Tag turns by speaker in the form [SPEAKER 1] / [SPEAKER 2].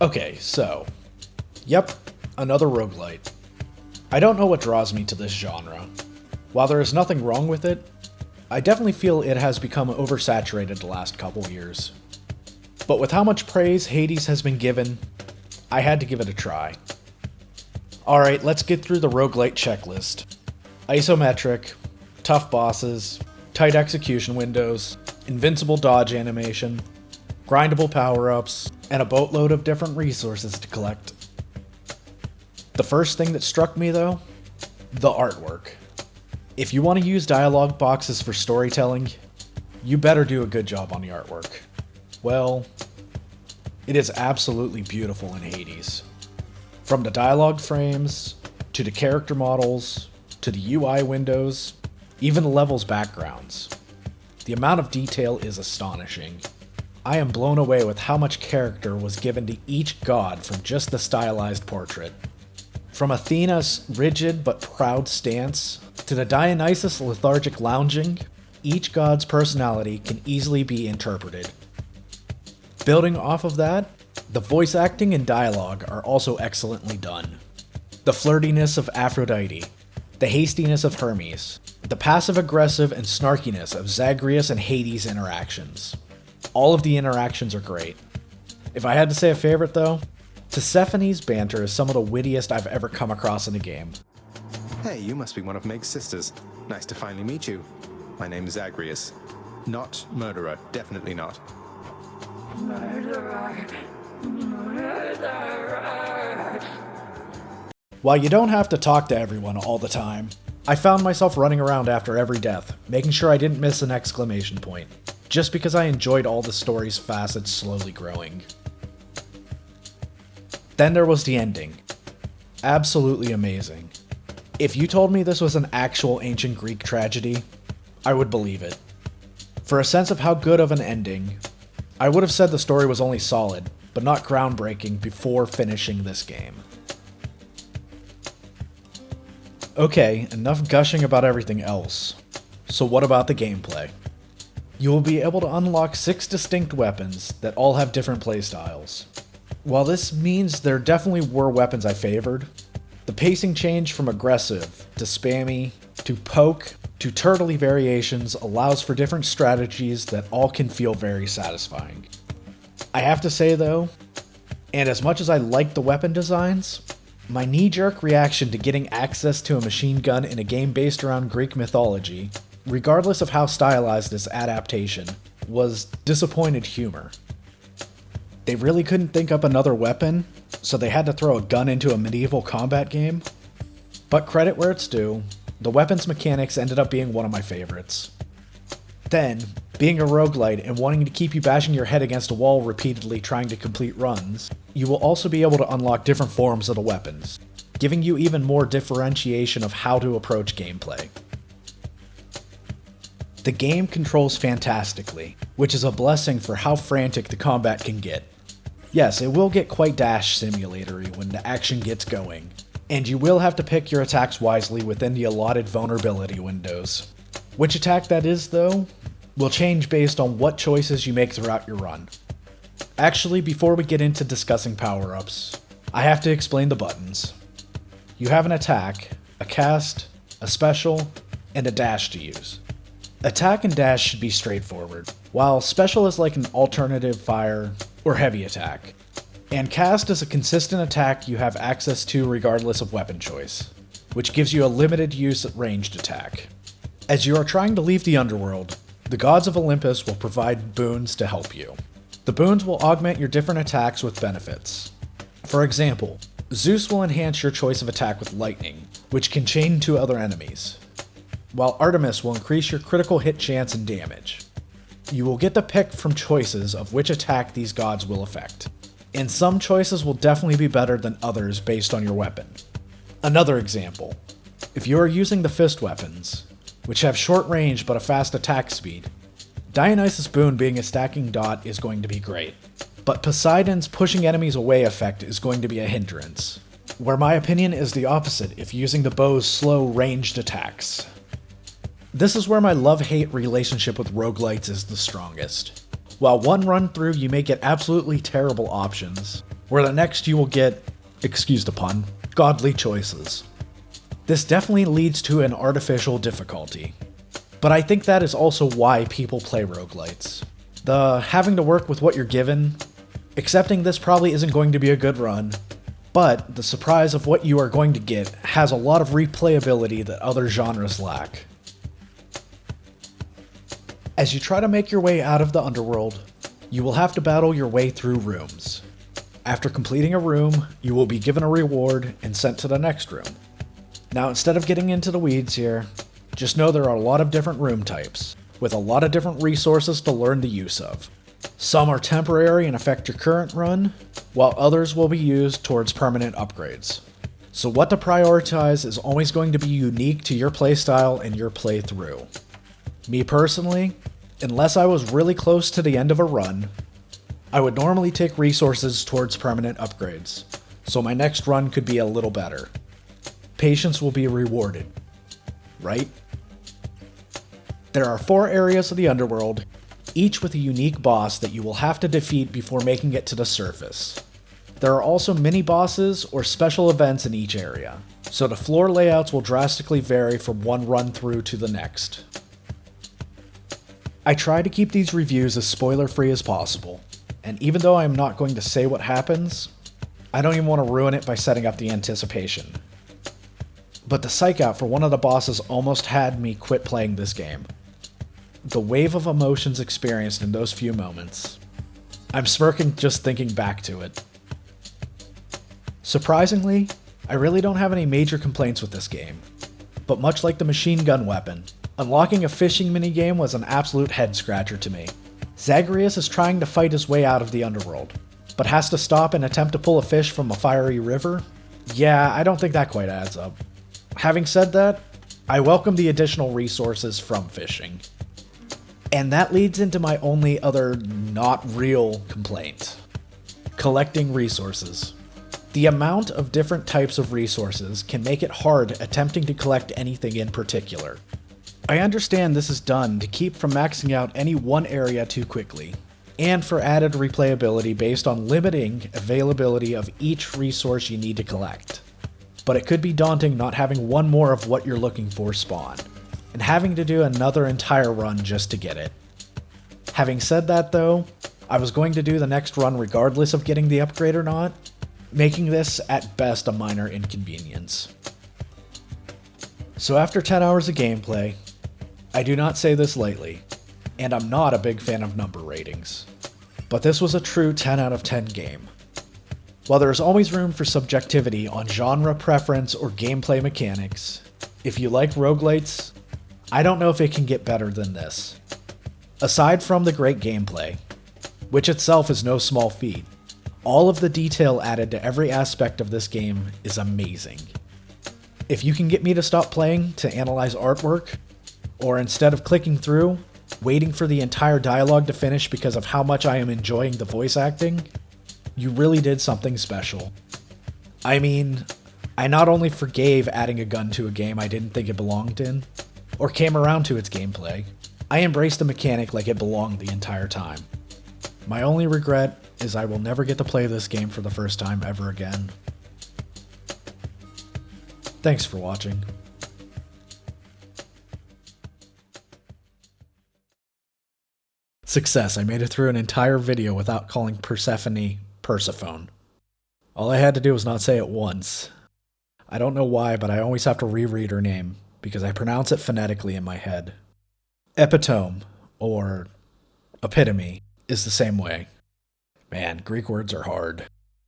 [SPEAKER 1] Okay, so, yep, another roguelite. I don't know what draws me to this genre. While there is nothing wrong with it, I definitely feel it has become oversaturated the last couple years. But with how much praise Hades has been given, I had to give it a try. Alright, let's get through the Roguelite Checklist. Isometric, tough bosses, tight execution windows, invincible dodge animation, grindable power-ups, and a boatload of different resources to collect. The first thing that struck me though, the artwork. If you want to use dialogue boxes for storytelling, you better do a good job on the artwork. Well, it is absolutely beautiful in Hades. From the dialogue frames, to the character models, to the UI windows, even the levels' backgrounds. The amount of detail is astonishing. I am blown away with how much character was given to each god from just the stylized portrait. From Athena's rigid but proud stance, to the Dionysus' lethargic lounging, each god's personality can easily be interpreted. Building off of that, the voice acting and dialogue are also excellently done. The flirtiness of Aphrodite, the hastiness of Hermes, the passive-aggressive and snarkiness of Zagreus and Hades' interactions. All of the interactions are great. If I had to say a favorite though, Persephone's banter is some of the wittiest I've ever come across in a game.
[SPEAKER 2] Hey, you must be one of Meg's sisters. Nice to finally meet you. My name is Zagreus. Not murderer, definitely not.
[SPEAKER 3] Murderer. Murderer.
[SPEAKER 1] While you don't have to talk to everyone all the time, I found myself running around after every death, making sure I didn't miss an exclamation point, just because I enjoyed all the story's facets slowly growing. Then there was the ending. Absolutely amazing. If you told me this was an actual ancient Greek tragedy, I would believe it. For a sense of how good of an ending, I would have said the story was only solid, but not groundbreaking before finishing this game. Okay, enough gushing about everything else. So what about the gameplay? You will be able to unlock 6 distinct weapons that all have different playstyles. While this means there definitely were weapons I favored, the pacing change from aggressive to spammy to poke to turtley variations allows for different strategies that all can feel very satisfying. I have to say though, and as much as I like the weapon designs, my knee-jerk reaction to getting access to a machine gun in a game based around Greek mythology, regardless of how stylized this adaptation, was disappointed humor. They really couldn't think up another weapon, so they had to throw a gun into a medieval combat game? But credit where it's due, the weapons mechanics ended up being one of my favorites. Then, being a roguelite and wanting to keep you bashing your head against a wall repeatedly trying to complete runs, you will also be able to unlock different forms of the weapons, giving you even more differentiation of how to approach gameplay. The game controls fantastically, which is a blessing for how frantic the combat can get. Yes, it will get quite dash simulatory when the action gets going, and you will have to pick your attacks wisely within the allotted vulnerability windows. Which attack that is, though, will change based on what choices you make throughout your run. Actually, before we get into discussing power-ups, I have to explain the buttons. You have an attack, a cast, a special, and a dash to use. Attack and dash should be straightforward, while special is like an alternative fire or heavy attack, and cast is a consistent attack you have access to regardless of weapon choice, which gives you a limited use ranged attack. As you are trying to leave the underworld, the gods of Olympus will provide boons to help you. The boons will augment your different attacks with benefits. For example, Zeus will enhance your choice of attack with lightning, which can chain to other enemies, while Artemis will increase your critical hit chance and damage. You will get to pick from choices of which attack these gods will affect, and some choices will definitely be better than others based on your weapon. Another example, if you are using the fist weapons, which have short range but a fast attack speed, Dionysus' boon being a stacking dot is going to be great, but Poseidon's pushing enemies away effect is going to be a hindrance, where my opinion is the opposite if using the bow's slow ranged attacks. This is where my love-hate relationship with roguelites is the strongest. While one run through you may get absolutely terrible options, where the next you will get, excuse the pun, godly choices. This definitely leads to an artificial difficulty, but I think that is also why people play roguelites. The having to work with what you're given, accepting this probably isn't going to be a good run, but the surprise of what you are going to get has a lot of replayability that other genres lack. As you try to make your way out of the underworld, you will have to battle your way through rooms. After completing a room, you will be given a reward and sent to the next room. Now, instead of getting into the weeds here, just know there are a lot of different room types, with a lot of different resources to learn the use of. Some are temporary and affect your current run, while others will be used towards permanent upgrades. So what to prioritize is always going to be unique to your playstyle and your playthrough. Me personally, unless I was really close to the end of a run, I would normally take resources towards permanent upgrades, so my next run could be a little better. Patience will be rewarded, right? There are 4 areas of the underworld, each with a unique boss that you will have to defeat before making it to the surface. There are also mini-bosses or special events in each area, so the floor layouts will drastically vary from one run-through to the next. I try to keep these reviews as spoiler-free as possible, and even though I am not going to say what happens, I don't even want to ruin it by setting up the anticipation. But the psych out for one of the bosses almost had me quit playing this game. The wave of emotions experienced in those few moments. I'm smirking just thinking back to it. Surprisingly, I really don't have any major complaints with this game, but much like the machine gun weapon, unlocking a fishing minigame was an absolute head-scratcher to me. Zagreus is trying to fight his way out of the underworld, but has to stop and attempt to pull a fish from a fiery river? Yeah, I don't think that quite adds up. Having said that, I welcome the additional resources from fishing. And that leads into my only other not real complaint. Collecting resources. The amount of different types of resources can make it hard attempting to collect anything in particular. I understand this is done to keep from maxing out any one area too quickly, and for added replayability based on limiting availability of each resource you need to collect. But it could be daunting not having one more of what you're looking for spawn, and having to do another entire run just to get it. Having said that though, I was going to do the next run regardless of getting the upgrade or not, making this at best a minor inconvenience. So after 10 hours of gameplay, I do not say this lightly, and I'm not a big fan of number ratings, but this was a true 10 out of 10 game. While there is always room for subjectivity on genre preference or gameplay mechanics, if you like roguelites, I don't know if it can get better than this. Aside from the great gameplay, which itself is no small feat, all of the detail added to every aspect of this game is amazing. If you can get me to stop playing to analyze artwork, or instead of clicking through, waiting for the entire dialogue to finish because of how much I am enjoying the voice acting, you really did something special. I mean, I not only forgave adding a gun to a game I didn't think it belonged in, or came around to its gameplay, I embraced the mechanic like it belonged the entire time. My only regret is I will never get to play this game for the first time ever again. Thanks for watching. Success, I made it through an entire video without calling Persephone Persephone. All I had to do was not say it once. I don't know why, but I always have to reread her name, because I pronounce it phonetically in my head. Epitome, or epitome, is the same way. Man, Greek words are hard.